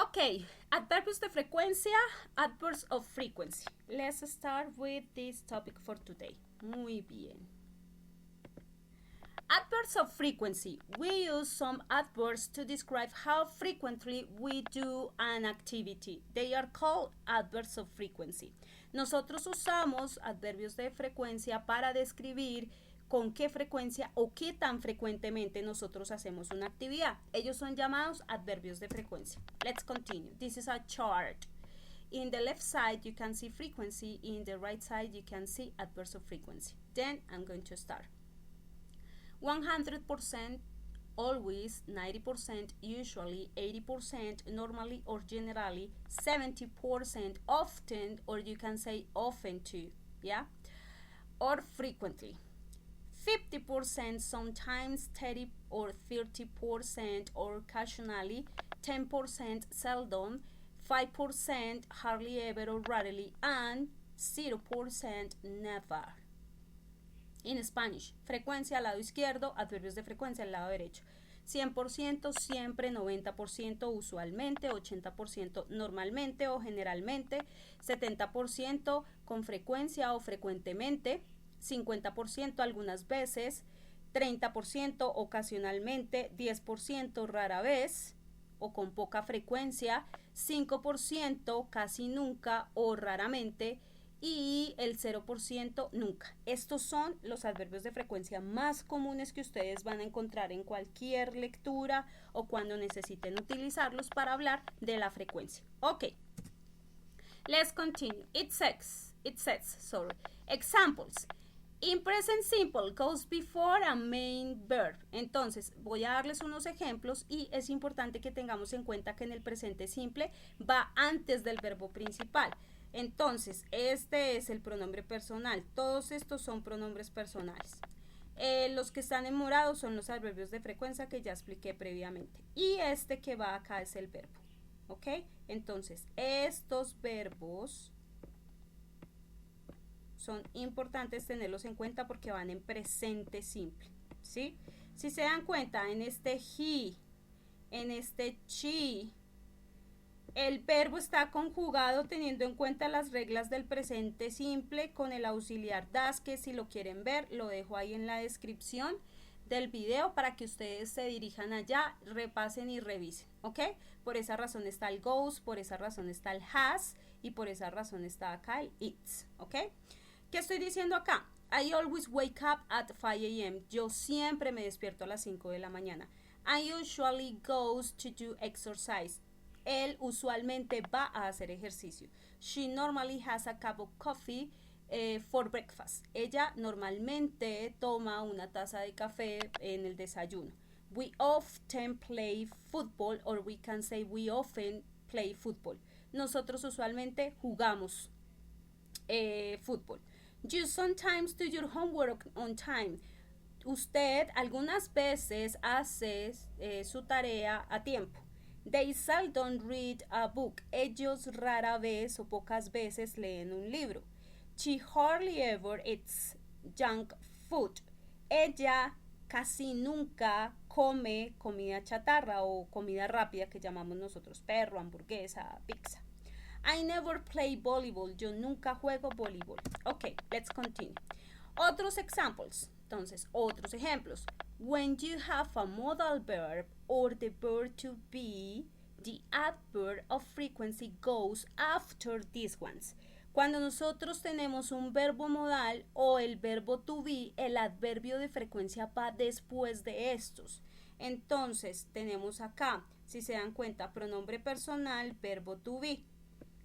Ok, adverbios de frecuencia, adverbs of frequency. Let's start with this topic for today. Muy bien. Adverbs of frequency. We use some adverbs to describe how frequently we do an activity. They are called adverbs of frequency. Nosotros usamos adverbios de frecuencia para describir con qué frecuencia o qué tan frecuentemente nosotros hacemos una actividad. Ellos son llamados adverbios de frecuencia. Let's continue. This is a chart. In the left side you can see frequency. In the right side you can see adverbs of frequency. Then I'm going to start. 100%, always, 90%, usually, 80%, normally or generally, 70%, often, or you can say often too, yeah? Or frequently. 50%, sometimes, 30 or 30%, or occasionally, 10% seldom, 5% hardly ever or rarely, and 0% never. In Spanish, frecuencia al lado izquierdo, adverbios de frecuencia al lado derecho. 100% siempre, 90% usualmente, 80% normalmente o generalmente, 70% con frecuencia o frecuentemente, 50% algunas veces, 30% ocasionalmente, 10% rara vez o con poca frecuencia, 5% casi nunca o raramente, y el 0% nunca. Estos son los adverbios de frecuencia más comunes que ustedes van a encontrar en cualquier lectura o cuando necesiten utilizarlos para hablar de la frecuencia. Ok. Let's continue. It says, examples. In present simple goes before a main verb. Entonces, voy a darles unos ejemplos y es importante que tengamos en cuenta que en el presente simple va antes del verbo principal. Entonces, este es el pronombre personal. Todos estos son pronombres personales. Los que están en morado son los adverbios de frecuencia que ya expliqué previamente. Y este que va acá es el verbo. ¿Ok? Entonces, estos verbos son importantes tenerlos en cuenta porque van en presente simple. ¿Sí? Si se dan cuenta, en este he, en este she, el verbo está conjugado teniendo en cuenta las reglas del presente simple con el auxiliar das, que si lo quieren ver, lo dejo ahí en la descripción del video para que ustedes se dirijan allá, repasen y revisen, ¿ok? Por esa razón está el goes, por esa razón está el has y por esa razón está acá el it's, ¿ok? ¿Qué estoy diciendo acá? I always wake up at 5 a.m. Yo siempre me despierto a las 5 de la mañana. I usually goes to do exercise. Él usualmente va a hacer ejercicio. She normally has a cup of coffee for breakfast. Ella normalmente toma una taza de café en el desayuno. We often play football, or we can say we often play football. Nosotros usualmente jugamos fútbol. You sometimes do your homework on time. Usted algunas veces hace su tarea a tiempo. They seldom read a book. Ellos rara vez o pocas veces leen un libro. She hardly ever eats junk food. Ella casi nunca come comida chatarra o comida rápida que llamamos nosotros perro, hamburguesa, pizza. I never play volleyball. Yo nunca juego voleibol. Ok, let's continue. Otros examples. Entonces, otros ejemplos. When you have a modal verb or the verb to be, the adverb of frequency goes after these ones. Cuando nosotros tenemos un verbo modal o el verbo to be, el adverbio de frecuencia va después de estos. Entonces, tenemos acá, si se dan cuenta, pronombre personal, verbo to be.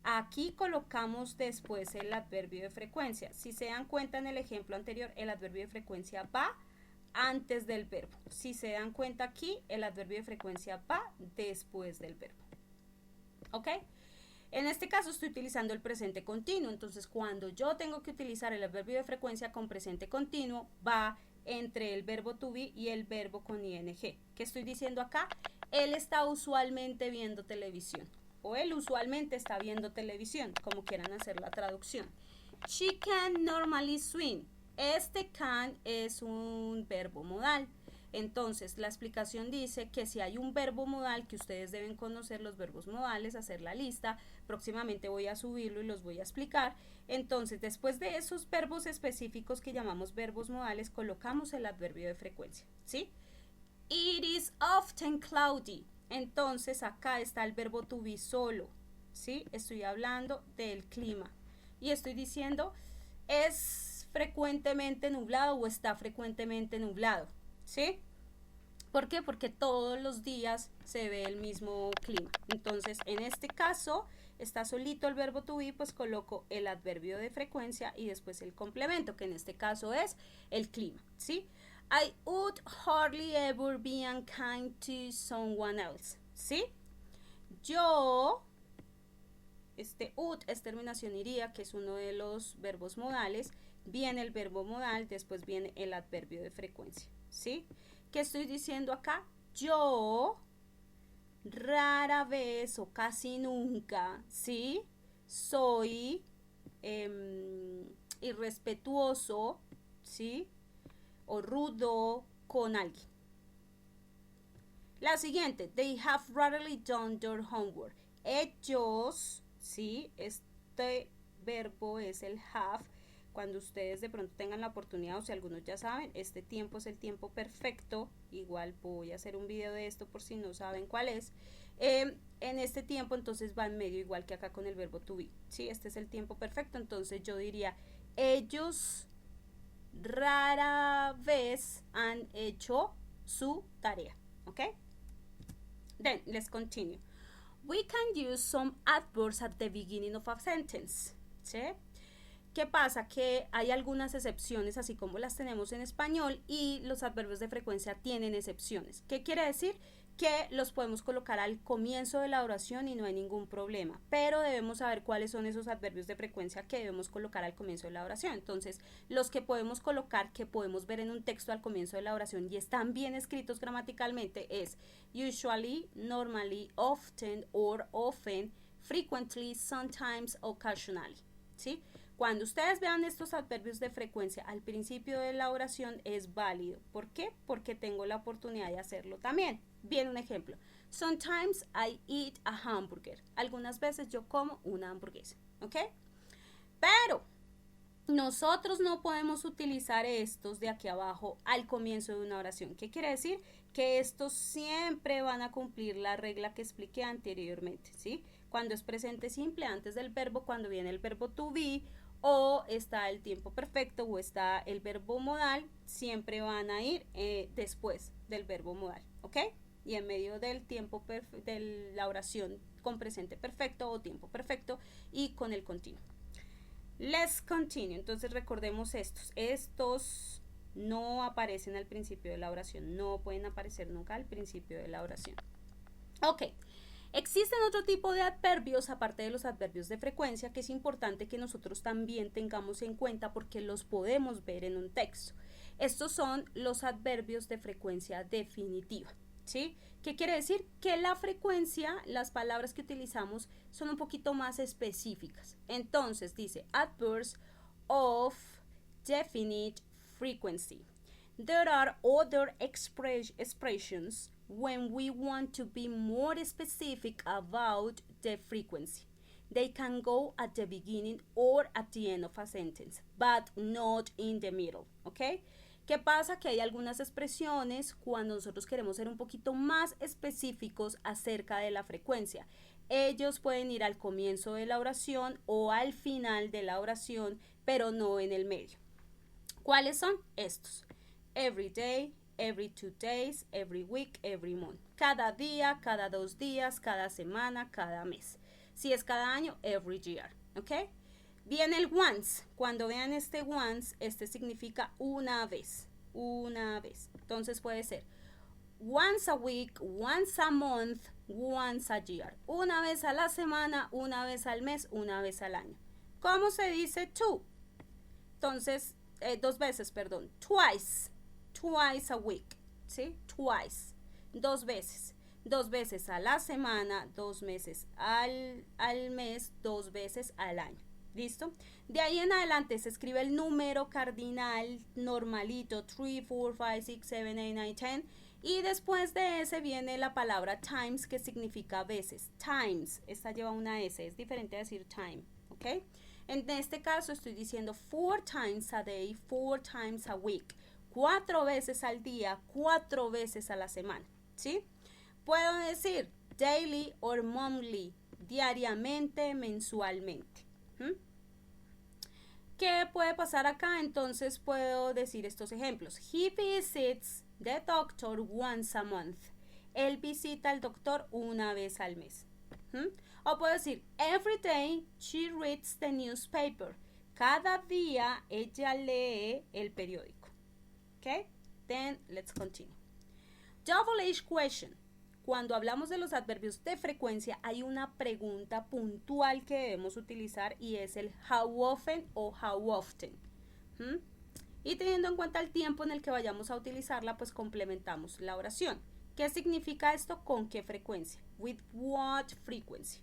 Aquí colocamos después el adverbio de frecuencia. Si se dan cuenta en el ejemplo anterior, el adverbio de frecuencia va antes del verbo. Si se dan cuenta aquí, el adverbio de frecuencia va después del verbo. ¿Ok? En este caso estoy utilizando el presente continuo. Entonces, cuando yo tengo que utilizar el adverbio de frecuencia con presente continuo, va entre el verbo to be y el verbo con ing. ¿Qué estoy diciendo acá? Él está usualmente viendo televisión. O él usualmente está viendo televisión, como quieran hacer la traducción. She can normally swim. Este can es un verbo modal. Entonces, la explicación dice que si hay un verbo modal, que ustedes deben conocer los verbos modales, hacer la lista, próximamente voy a subirlo y los voy a explicar. Entonces, después de esos verbos específicos que llamamos verbos modales, colocamos el adverbio de frecuencia, ¿sí? It is often cloudy. Entonces, acá está el verbo to be solo, ¿sí? Estoy hablando del clima y estoy diciendo es frecuentemente nublado o está frecuentemente nublado, ¿sí? ¿Por qué? Porque todos los días se ve el mismo clima. Entonces, en este caso, está solito el verbo to be, pues coloco el adverbio de frecuencia y después el complemento, que en este caso es el clima, ¿sí? I would hardly ever be unkind to someone else, ¿sí? Yo, would es terminación iría, que es uno de los verbos modales, viene el verbo modal, después viene el adverbio de frecuencia, ¿sí? ¿Qué estoy diciendo acá? Yo rara vez o casi nunca, ¿sí? Soy irrespetuoso, ¿sí? O rudo con alguien. La siguiente, they have rarely done their homework. Ellos, ¿sí? Este verbo es el have. Cuando ustedes de pronto tengan la oportunidad, o si algunos ya saben, este tiempo es el tiempo perfecto. Igual voy a hacer un video de esto por si no saben cuál es. En este tiempo entonces va en medio, igual que acá con el verbo to be, ¿sí? Este es el tiempo perfecto, entonces yo diría, ellos rara vez han hecho su tarea, ¿ok? Then, let's continue. We can use some adverbs at the beginning of a sentence, ¿sí? ¿Qué pasa? Que hay algunas excepciones, así como las tenemos en español, y los adverbios de frecuencia tienen excepciones. ¿Qué quiere decir? Que los podemos colocar al comienzo de la oración y no hay ningún problema, pero debemos saber cuáles son esos adverbios de frecuencia que debemos colocar al comienzo de la oración. Entonces, los que podemos colocar, que podemos ver en un texto al comienzo de la oración y están bien escritos gramaticalmente, es usually, normally, often, or often, frequently, sometimes, occasionally, ¿sí? Cuando ustedes vean estos adverbios de frecuencia al principio de la oración es válido. ¿Por qué? Porque tengo la oportunidad de hacerlo también. Bien, un ejemplo. Sometimes I eat a hamburger. Algunas veces yo como una hamburguesa. ¿Ok? Pero nosotros no podemos utilizar estos de aquí abajo al comienzo de una oración. ¿Qué quiere decir? Que estos siempre van a cumplir la regla que expliqué anteriormente, ¿sí? Cuando es presente simple antes del verbo, cuando viene el verbo to be, o está el tiempo perfecto o está el verbo modal, siempre van a ir después del verbo modal, ¿ok? Y en medio del tiempo de la oración con presente perfecto o tiempo perfecto y con el continuo. Let's continue. Entonces recordemos estos no aparecen al principio de la oración, no pueden aparecer nunca al principio de la oración. Ok. Existen otro tipo de adverbios, aparte de los adverbios de frecuencia, que es importante que nosotros también tengamos en cuenta porque los podemos ver en un texto. Estos son los adverbios de frecuencia definitiva, ¿sí? ¿Qué quiere decir? Que la frecuencia, las palabras que utilizamos son un poquito más específicas. Entonces dice adverbs of definite frequency. There are other expressions when we want to be more specific about the frequency. They can go at the beginning or at the end of a sentence, but not in the middle, ¿ok? ¿Qué pasa? Que hay algunas expresiones cuando nosotros queremos ser un poquito más específicos acerca de la frecuencia. Ellos pueden ir al comienzo de la oración o al final de la oración, pero no en el medio. ¿Cuáles son estos? Every day, every 2 days, every week, every month. Cada día, cada 2 días, cada semana, cada mes. Si es cada año, every year, ¿ok? Viene el once. Cuando vean este once, este significa una vez, una vez. Entonces puede ser once a week, once a month, once a year. Una vez a la semana, una vez al mes, una vez al año. ¿Cómo se dice two? Entonces, 2 veces, perdón. Twice a week, ¿sí? Twice, 2 veces. 2 veces a la semana, 2 meses al mes, 2 veces al año, ¿Listo? De ahí en adelante se escribe el número cardinal normalito, 3, 4, 5, 6, 7, 8, 9, 10. Y después de ese viene la palabra times, que significa veces. Times, esta lleva una S, es diferente a decir time, ¿ok? En este caso estoy diciendo 4 times a day, 4 times a week. 4 veces al día, 4 veces a la semana, ¿sí? Puedo decir daily or monthly, diariamente, mensualmente. ¿Qué puede pasar acá? Entonces puedo decir estos ejemplos. He visits the doctor once a month. Él visita al doctor una vez al mes. O puedo decir, every day she reads the newspaper. Cada día ella lee el periódico. Okay? Then let's continue. Double H question. Cuando hablamos de los adverbios de frecuencia, hay una pregunta puntual que debemos utilizar y es el how often o how often. Y teniendo en cuenta el tiempo en el que vayamos a utilizarla, pues complementamos la oración. ¿Qué significa esto? ¿Con qué frecuencia? With what frequency?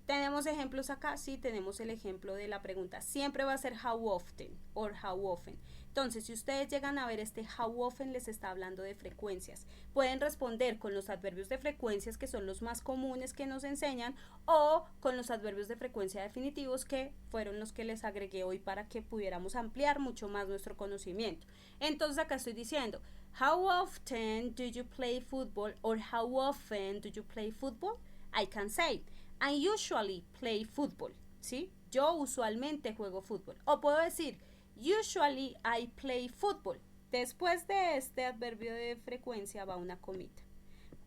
¿Tenemos ejemplos acá? Sí, tenemos el ejemplo de la pregunta. Siempre va a ser how often or how often. Entonces, si ustedes llegan a ver este how often, les está hablando de frecuencias. Pueden responder con los adverbios de frecuencias, que son los más comunes que nos enseñan, o con los adverbios de frecuencia definitivos, que fueron los que les agregué hoy para que pudiéramos ampliar mucho más nuestro conocimiento. Entonces, acá estoy diciendo, how often do you play football? Or how often do you play football? I can say, I usually play football, ¿sí? Yo usualmente juego fútbol. O puedo decir, usually I play football. Después de este adverbio de frecuencia va una comita.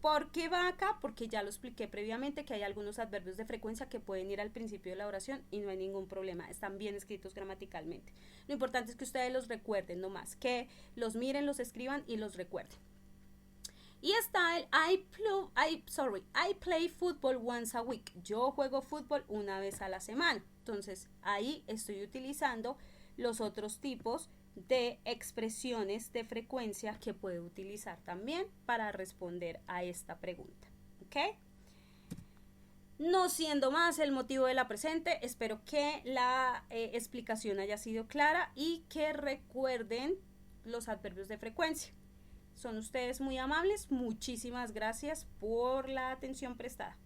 ¿Por qué va acá? Porque ya lo expliqué previamente que hay algunos adverbios de frecuencia que pueden ir al principio de la oración y no hay ningún problema. Están bien escritos gramaticalmente. Lo importante es que ustedes los recuerden, no más. Que los miren, los escriban y los recuerden. Y está el I play football once a week. Yo juego fútbol una vez a la semana. Entonces, ahí estoy utilizando los otros tipos de expresiones de frecuencia que puedo utilizar también para responder a esta pregunta. ¿Ok? No siendo más el motivo de la presente, espero que la explicación haya sido clara y que recuerden los adverbios de frecuencia. Son ustedes muy amables, muchísimas gracias por la atención prestada.